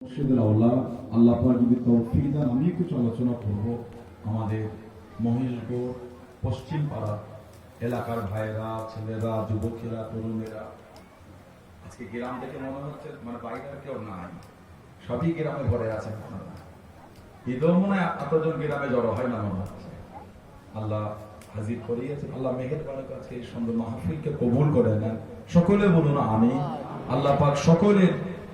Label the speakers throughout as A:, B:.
A: মুর্শিদুল আউলা আল্লাহ পাক যদি তৌফিক দেন আমি কিছু আলোচনা করব আমাদের মহিষগড় পশ্চিম পাড়া এলাকার ভাইরা ছেলেরা যুবকেরা তরুণেরা আজকে গ্রাম থেকে মনে হচ্ছে মানে বাইরের কেউ নাই, সবই গ্রামে ঘরে আছেন। ঈদও মনে হয় এতজন গ্রামে জড়ো হয় না মনে হচ্ছে। আল্লাহ হাজির করিয়েছে, আল্লাহ মেহেরবানি কাছে এই সুন্দর মাহফিলকে কবুল করে নেন। সকলে বলুন আমিন। আল্লাহ পাক সকলের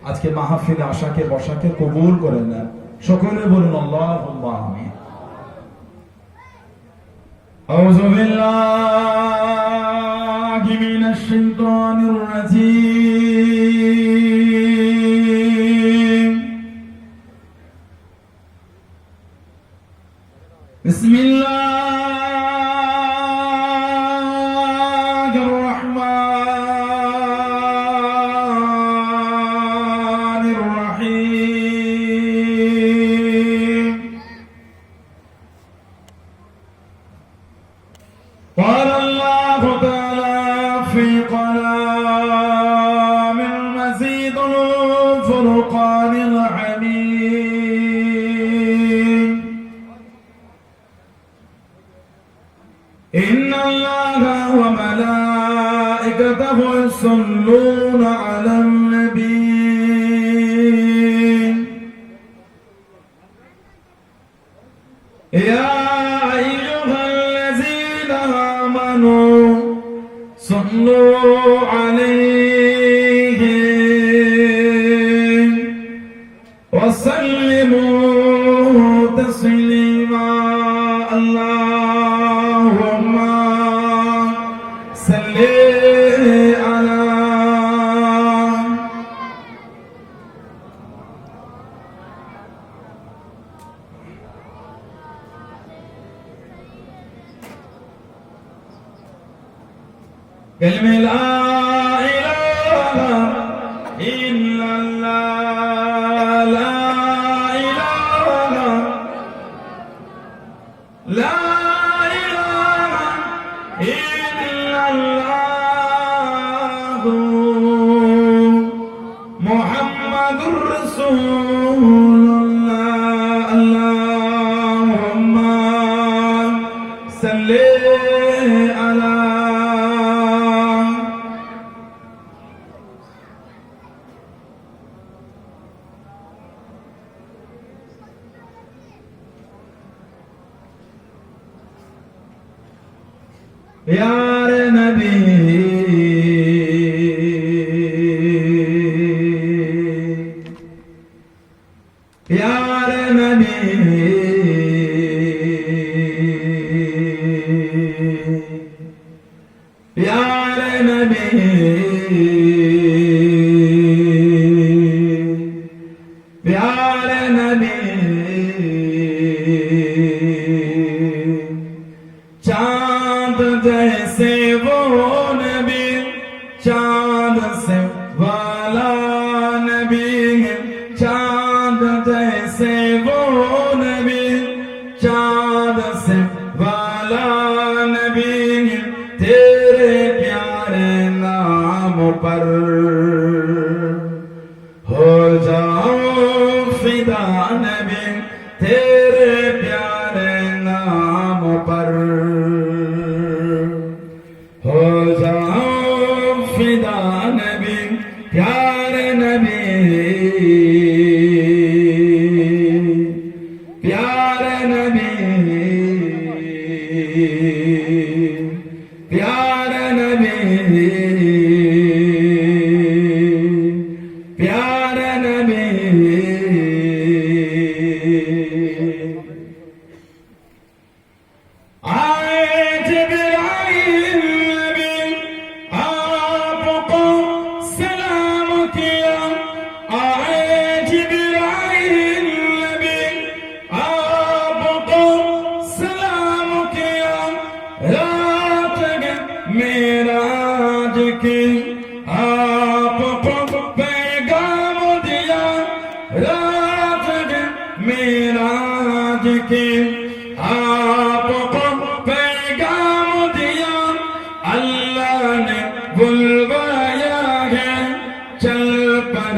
A: আজকে মাহফিলে আশাকে বসাকে কবুল করে নেন। সকলে বলুন আল্লাহুম্মা আমিন। আউযু বিল্লাহি মিনাশ শাইতানির রাজীম। বিসমিল্লাহির রাহমানির রাহিম। قال الله تعالى في كلام المزيد الفرقان الحميد. إن الله وملائكته يصلون على النبي يا أيها الذين آمنوا صلوا عليه وسلموا تسليما. اللهم صل على كلمة لا إله إلا الله لا إله لا إله إلا الله محمد رسول الله. اللهم صل على यार नबी यार नबी यार नबी यार नबी चांद जैसे वो नबी चांद से वाला नबी है. चांद जैसे वो नबी चांद से वाला नबी है. तेरे प्यारे नाम पर हो जाओ फिदा नबी. तेरे प्यारे नाम पर हो जाओ फिदा नबी. प्यारे नबी प्यारे नबी प्यारे नबी प्यारे नबी. मेराज की आपको पैगाम दिया. रात मेराज की आपको पैगाम दिया. अल्लाह ने बुलवाया है चल पर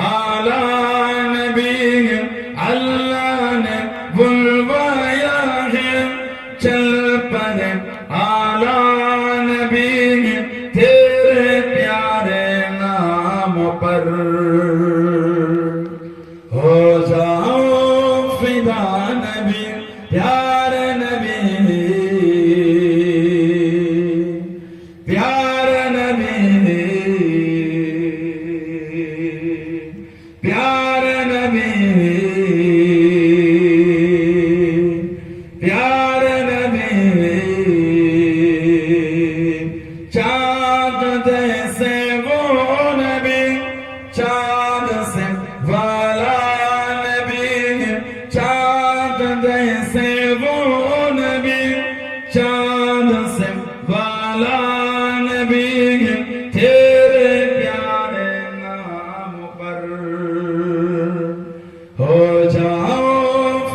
A: आला नबी प्यारे नबी चाँद जैसे वो नबी चाँद से वाला नबी चाँद जैसे वो नबी चाँद से वाला नबी तेरे प्यारे नाम पर हो जाओ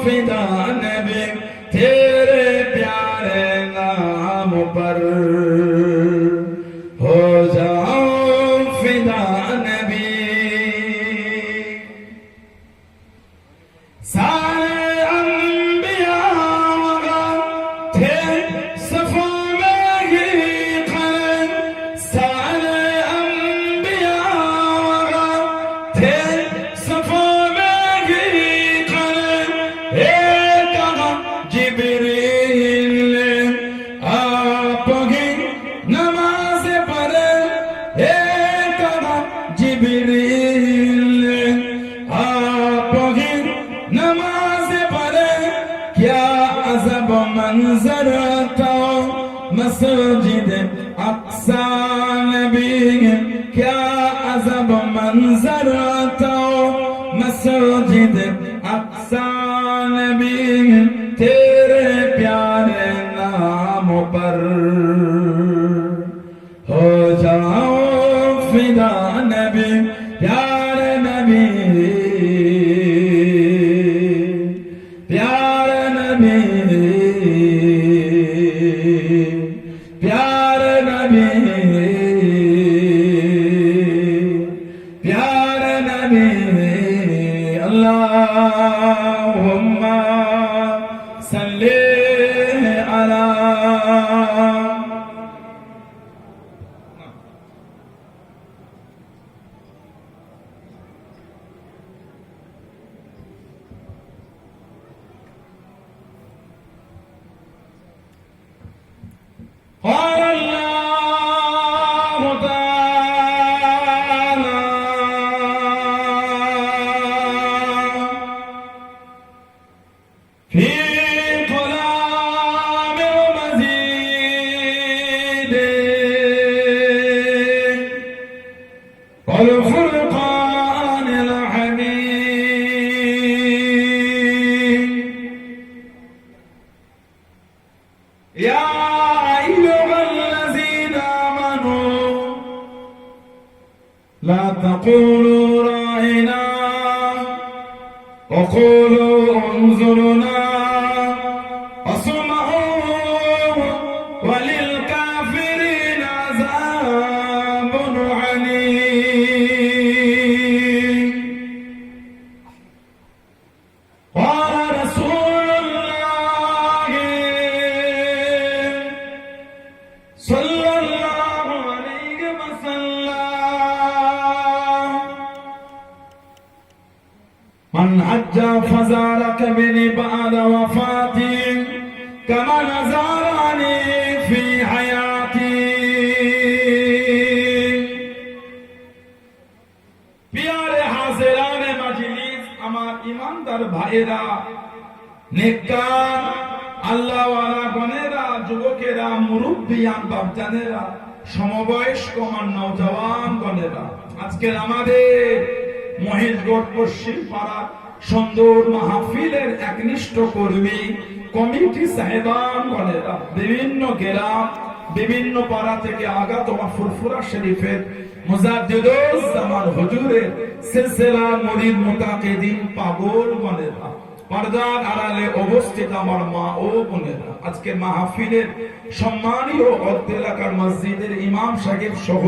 A: फिदा नबी तेरे प्यारे नाम पर हो जाओ फिदा नबी सारे अंबिया थे सफा में ही खड़े सारे अंबिया थे सफा में ही खड़े एक जिब्रील आप ही नमाज पढ़े एक जिब्रील आप ही नमाज पढ़े क्या अजब मंजर था मस्जिद अक्सा नबी क्या अजब मंजर था मस्जिद अक्सा नबी तेरे प्यारे नाम पर हो जाओ फिदा नबी प्यारे नबी प्यारे नबी प्यारे नबी प्यारे नबी अल्लाहुम्मा सल्ली अला قال الله تعالى في كلام المزيد والفرقان الحميد يا لا تقولوا راعنا وقولوا انظرنا واسمعوا وللكافرين عذاب عليم قال رسول الله صلى الله عليه وسلم من حج فزارك بني بعد وفاتي كما نزارني في حياتي प्यारे हाजिराने मजलिस আমার ইমানদার ভাইরা নেককার আল্লাহ ওয়ালা গণেরা যুবকেরা মুরব্বিয়ান বাপজানেরা সমবয়স্ক আমার নওজওয়ান গণেরা আজকে আমাদের মহেশগড় পশ্চিম পাড়া সুন্দর মাহফিলের একনিষ্ঠ কর্মী কমিটি সাহেবান গণেরা বিভিন্ন গ্রাম বিভিন্ন পাড়া থেকে আগত ফুরফুরা শরীফের মুজাদ্দিদুস জামান হুজুরের সিলসিলা মুরিদ মুতাকিদিন পাগল গণেরা পর্দার আড়ালে অবস্থিত আমার মা ও বোনেরা আজকে মাহফিলের সম্মানীয় অত্র এলাকার মসজিদের ইমাম সাহেব সহ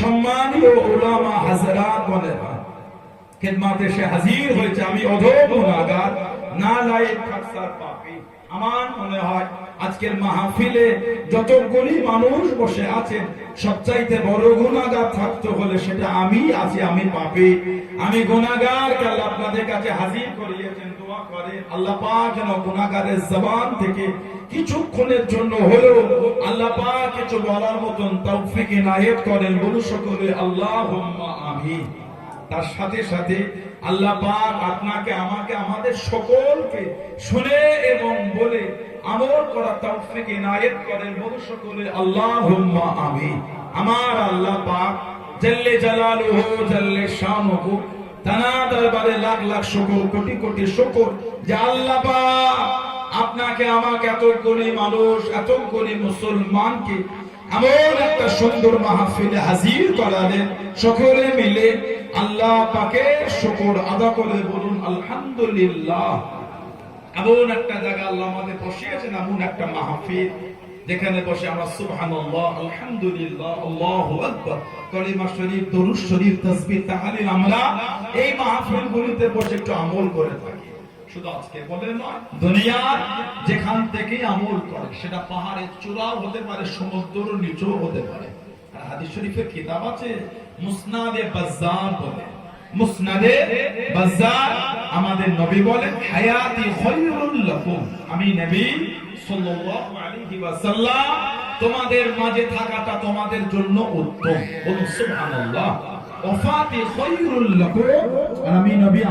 A: সম্মানীয় উলামা হাজরাত গণেরা খেদমতে এসে হাজির হয়েছে আমি অধম গুনাহগার নালায়েক খাকসার পাপী আমার মনে হয় আজকের মাহফিলে যতগুলি মানুষ বসে আছেন সবচাইতে বড় গুনাহগার থাকতে হলে সেটা আমি আছি আমি পাপী আমি গুনাহগারকে আল্লাহ আপনাদের কাছে হাজির করিয়েছেন দোয়া করে আল্লাহ পাক যেন গুনাহগারের জবান থেকে কিছুক্ষণের জন্য হলেও আল্লাহ পাক কিছু বলার মতন তৌফিক ইনায়েত করেন বলু সকলে আল্লাহুম্মা আমিন তার সাথে সাথে আল্লাহ পাক আপনাকে আমাকে আমাদের সকলকে শুনে এবং বলে আমল করা তৌফিক ইনায়েত করেন বলে সকলে আল্লাহুম্মা আমিন। আমার আল্লাহ পাক জাল্লে জালালুহু জাল্লে শানুহু তানা দরবারে লাখ লাখ শুকর কোটি কোটি শুকর যে আল্লাহ পাক আপনাকে আমাকে এত গরিব মানুষ এত গরিব মুসলমানকে এমন একটা সুন্দর মাহফিলে হাজির করালেন। সকলে মিলে আল্লাহ পাকের শুকর আদা করে বলুন আলহামদুলিল্লাহ। এমন একটা জায়গা আল্লাহ আমাদের বসিয়েছেন, এমন একটা মাহফিল যেখানে বসে আমরা সুবহানাল্লাহ আলহামদুলিল্লাহ আল্লাহু আকবার কালিমা শরীফ দরুদ শরীফ তাসবিহ তাহলিল আমরা এই মাহফিলগুলোতে বসে একটু আমল করে থাকি। শুধু আজকে বলে নয়, দুনিয়ার যেখান থেকে আমল করে, সেটা পাহাড়ের চূড়াও হতে পারে, সমুদ্রের নিচেও হতে পারে। আর হাদিস শরীফের কিতাব আছে মুসনাদে বাজ্জার বলে, মুসনাদে বাজ্জার আমাদের নবী বলেন হায়াতি খায়রুল লাকুম, আমি নবী সাল্লাল্লাহু আলাইহি ওয়াসাল্লাম তোমাদের মাঝে থাকাটা তোমাদের জন্য উত্তম। বলুন সুবহানাল্লাহ। ওয়াফাতি খায়রুল লাকুম, আমি নবী